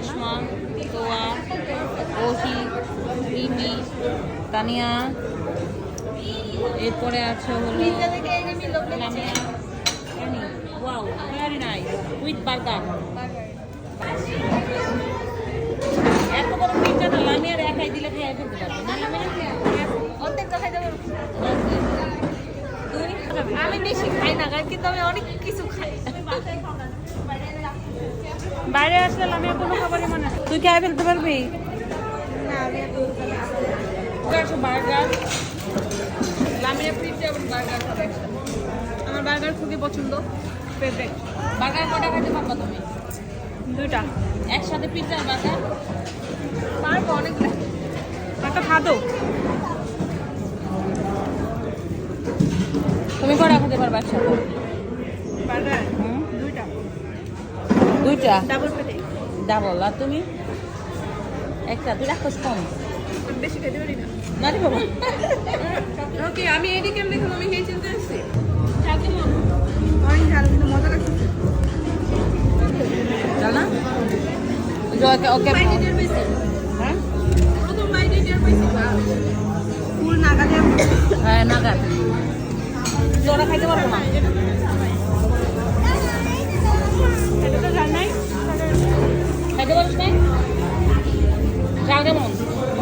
রেশমা, তোয়া, ওহি, রিমি, তানিয়া, এরপরে আছে হলো Lamia. Wow, very nice with burger. এত বড় পিজ্জাটা লামিয়ার একাই দিলে খেয়ে ফেলতে পারবে না? লামিয়া অর্ধেক তো খাইতে পারবো। তুই আমি বেশি খাই না কিন্তু আমি অনেক কিছু খাই। বাইরে আসলে লামিয়া কোনো খাবারই মনে হয় তুই খেয়ে ফেলতে পারবি? না আমি বার্গার লামিয়া পিজ্জা এবং বার্গার খাবে একসাথে। আমার বার্গার খুবই পছন্দ, ফেভারিট। বার্গার কটা খেতে পারবা তুমি? 2টা একসাথে পিজ্জা আর বার্গার পারবো অনেকগুলো। একটা খাদো। তুমি কটা খেতে পারবা একসাথে? বার্গার 2টা দুইটা ডাবল পেটে। ডাবল। আর তুমি? একটা। তুই রাখোস কম আমি বেশি খেতে পারি না। না রে বাবা। ওকে আমি এদিকে কেমন দেখুন আমি খেয়ে চিনতে আসছি। অনেক ঝাল কিন্তু মজা লাগছে। জাল না ওকে ওকে বাইটের বেশি। হ্যাঁ প্রথম বাইটের বেশি। ফুল নাগালে হ্যাঁ নাগাদ তোরা খাইতে পারবো না। এটা তো জান নাই। খাইতে পারিস না? ঝাল কেমন?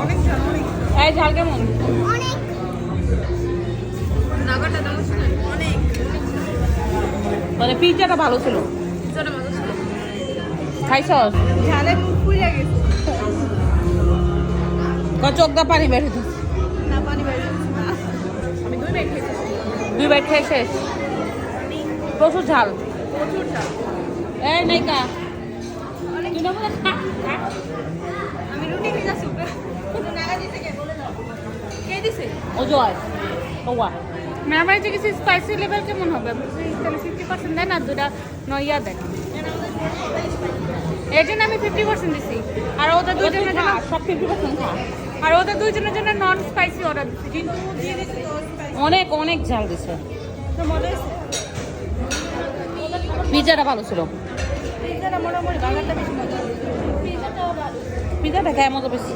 অনেক ঝাল অনেক। এই ঝাল কেমন? নাগাটা দাম শুনে অনেক। মানে পিজ্জাটা ভালো ছিল। পিজ্জাটা মজা ছিল। খাইছস? ঝালে মুখ ফুলে গেছে। চোখটা পানি বের হইতেছে। না পানি বের হচ্ছে না। আমি 2 বাইট খেয়েছি। 2 বাইট খেয়ে শেষ। প্রচুর ঝাল। প্রচুর ঝাল। এই নাইকা অনেক। তুই না বলে খা খা। আমি রুটি খেয়ে যাচ্ছি উপরে। নাগা দিতে কে বলে দাও। কে দিছে? ও জয় ওয়া আমার যে কিছু স্পাইসি লেভেল কেমন হবে? তাহলে 50% দেন আর 2টা নইয়া দেন। এই জন্য আমি 50% দিছি। আর ওদের দুইজনের জন্য সব 50% খা। আর ওদের দুইজনের জন্য নন স্পাইসি অর্ডার দিছি। কিন্তু দিয়ে দিছে তো স্পাইসি। অনেক অনেক ঝাল দিছে। তো মজা হয়েছে। পিজ্জাটা ভালো ছিল। পিজ্জাটা মোটামুটি বার্গারটা বেশি মজা। পিজ্জাটাও ভালো। পিজ্জাটা খায় মজা বেশি।